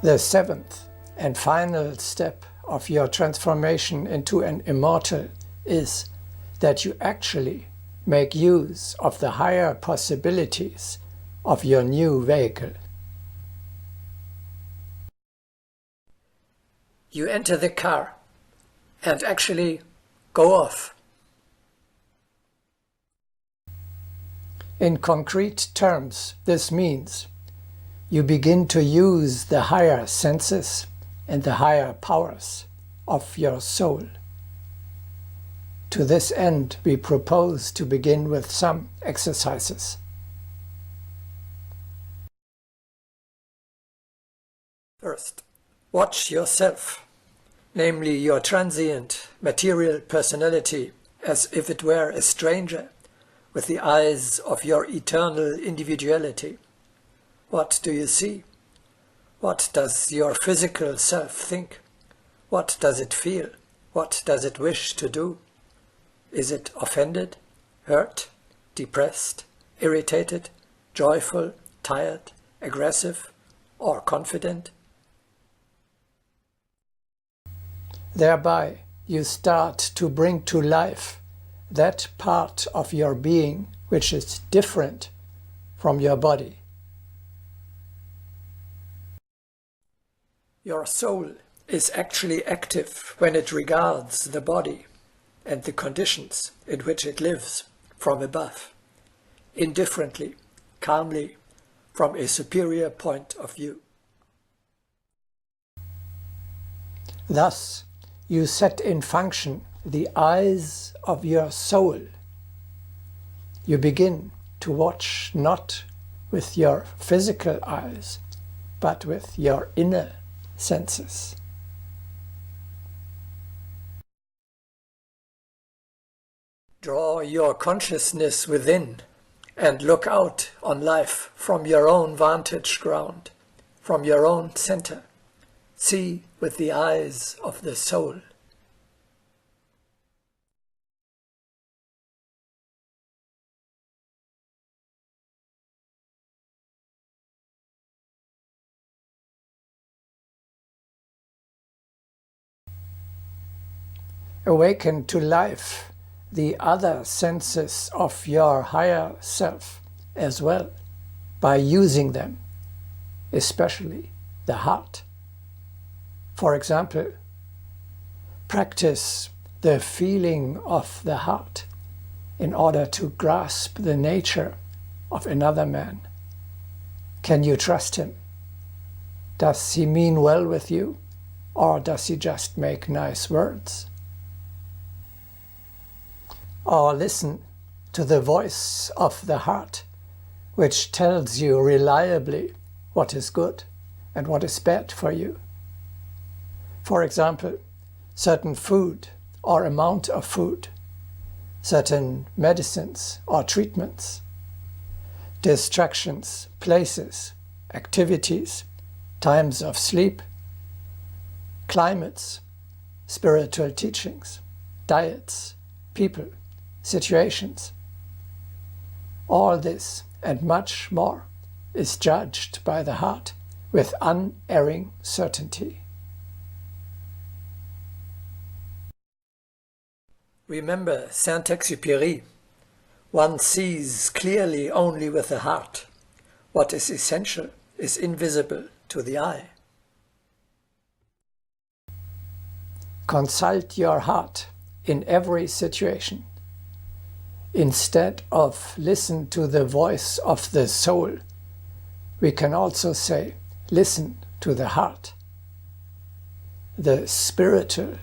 The seventh and final step of your transformation into an immortal is that you actually make use of the higher possibilities of your new vehicle. You enter the car and actually go off. In concrete terms, this means you begin to use the higher senses and the higher powers of your soul. To this end, we propose to begin with some exercises. First, watch yourself, namely your transient material personality, as if it were a stranger, with the eyes of your eternal individuality. What do you see? What does your physical self think? What does it feel? What does it wish to do? Is it offended, hurt, depressed, irritated, joyful, tired, aggressive, or confident? Thereby, you start to bring to life that part of your being which is different from your body. Your soul is actually active when it regards the body and the conditions in which it lives from above, indifferently, calmly, from a superior point of view. Thus, you set in function the eyes of your soul. You begin to watch not with your physical eyes, but with your inner senses. Draw your consciousness within and look out on life from your own vantage ground, from your own center. See with the eyes of the soul. Awaken to life the other senses of your higher self as well by using them, especially the heart. For example, practice the feeling of the heart in order to grasp the nature of another man. Can you trust him? Does he mean well with you, or does he just make nice words? Or listen to the voice of the heart, which tells you reliably what is good and what is bad for you. For example, certain food or amount of food, certain medicines or treatments, distractions, places, activities, times of sleep, climates, spiritual teachings, diets, people, situations. All this and much more is judged by the heart with unerring certainty. Remember Saint-Exupéry, one sees clearly only with the heart. What is essential is invisible to the eye. Consult your heart in every situation. Instead of listen to the voice of the soul, we can also say, listen to the heart. The spiritual,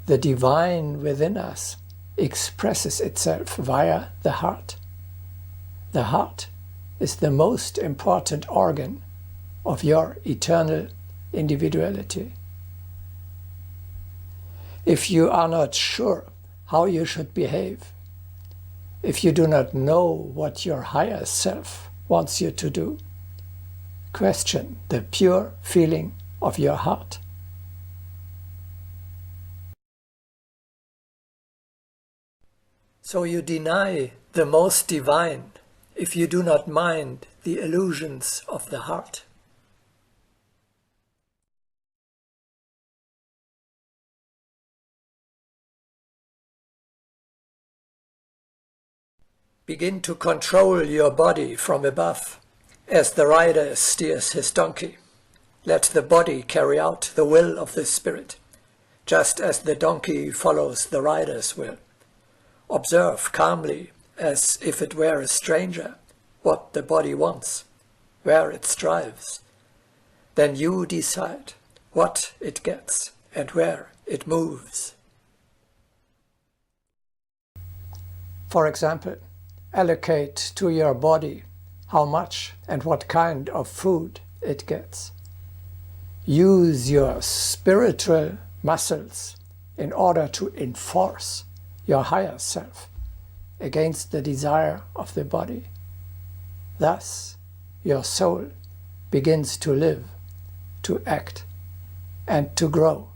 the divine within us expresses itself via the heart. The heart is the most important organ of your eternal individuality. If you are not sure how you should behave, if you do not know what your higher self wants you to do, question the pure feeling of your heart. So you deny the most divine if you do not mind the illusions of the heart. Begin to control your body from above, as the rider steers his donkey. Let the body carry out the will of the spirit, just as the donkey follows the rider's will. Observe calmly, as if it were a stranger, what the body wants, where it strives. Then you decide what it gets and where it moves. For example, allocate to your body how much and what kind of food it gets. Use your spiritual muscles in order to enforce your higher self against the desire of the body. Thus, your soul begins to live, to act, and to grow.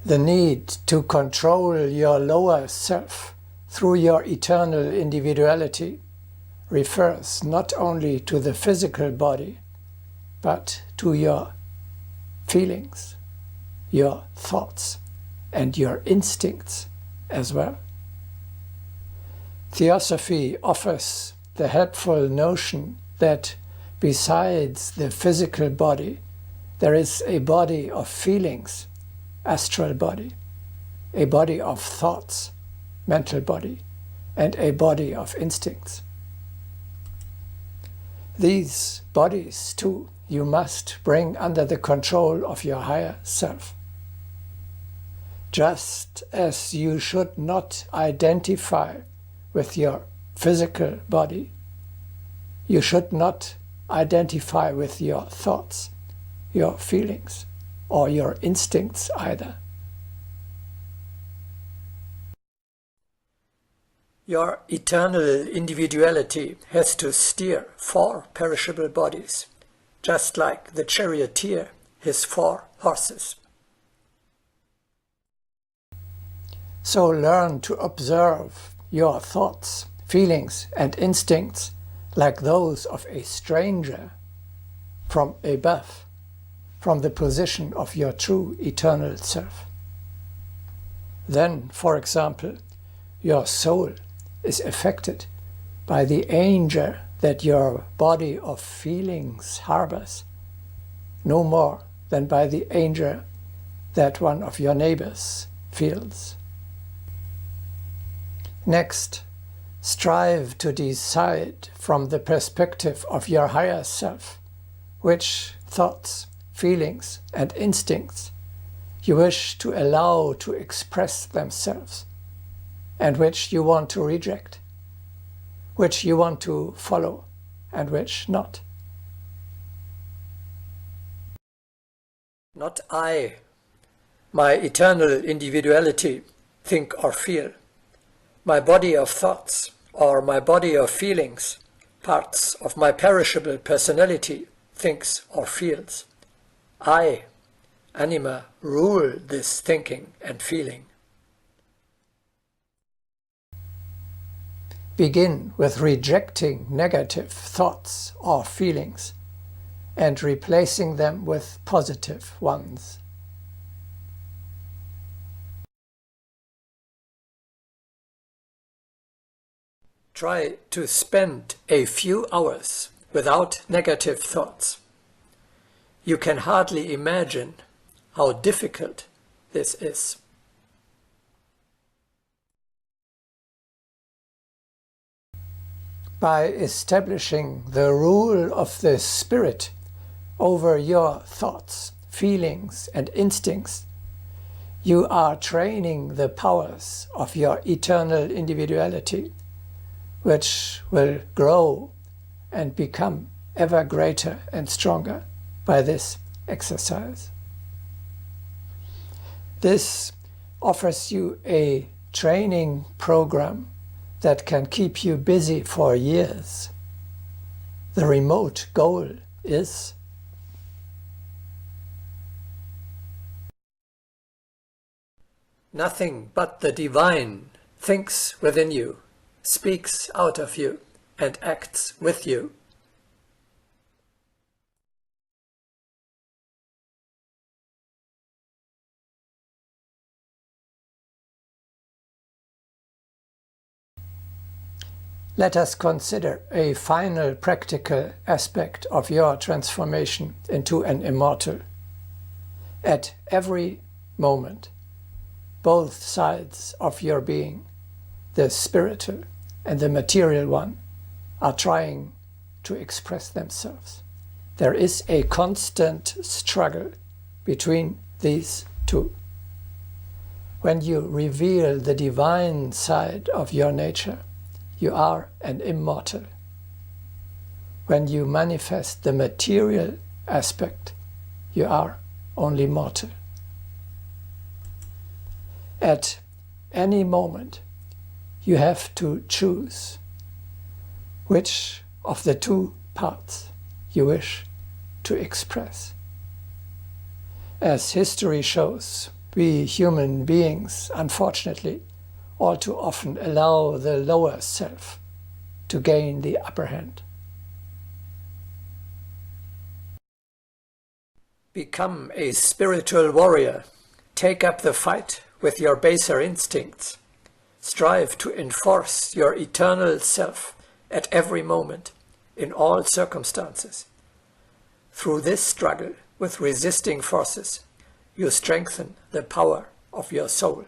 The need to control your lower self through your eternal individuality refers not only to the physical body, but to your feelings, your thoughts, and your instincts as well. Theosophy offers the helpful notion that besides the physical body, there is a body of feelings, astral body, a body of thoughts, mental body, and a body of instincts. These bodies, too, you must bring under the control of your higher self. Just as you should not identify with your physical body, you should not identify with your thoughts, your feelings, or your instincts either. Your eternal individuality has to steer 4 perishable bodies, just like the charioteer his 4 horses. So learn to observe your thoughts, feelings, and instincts like those of a stranger from above, from the position of your true eternal self. Then, for example, your soul is affected by the anger that your body of feelings harbors, no more than by the anger that one of your neighbors feels. Next, strive to decide from the perspective of your higher self which thoughts, feelings, and instincts you wish to allow to express themselves, and which you want to reject, which you want to follow, and which not. Not I, my eternal individuality, think or feel, my body of thoughts, or my body of feelings, parts of my perishable personality, thinks or feels. I, anima, rule this thinking and feeling. Begin with rejecting negative thoughts or feelings and replacing them with positive ones. Try to spend a few hours without negative thoughts. You can hardly imagine how difficult this is. By establishing the rule of the spirit over your thoughts, feelings, and instincts, you are training the powers of your eternal individuality, which will grow and become ever greater and stronger by this exercise. This offers you a training program that can keep you busy for years. The remote goal is nothing but the divine thinks within you, speaks out of you, and acts with you. Let us consider a final practical aspect of your transformation into an immortal. At every moment, both sides of your being, the spiritual and the material one, are trying to express themselves. There is a constant struggle between these two. When you reveal the divine side of your nature, you are an immortal. When you manifest the material aspect, you are only mortal. At any moment, you have to choose which of the two parts you wish to express. As history shows, we human beings, unfortunately, all too often allow the lower self to gain the upper hand. Become a spiritual warrior. Take up the fight with your baser instincts. Strive to enforce your eternal self at every moment, in all circumstances. Through this struggle with resisting forces, you strengthen the power of your soul.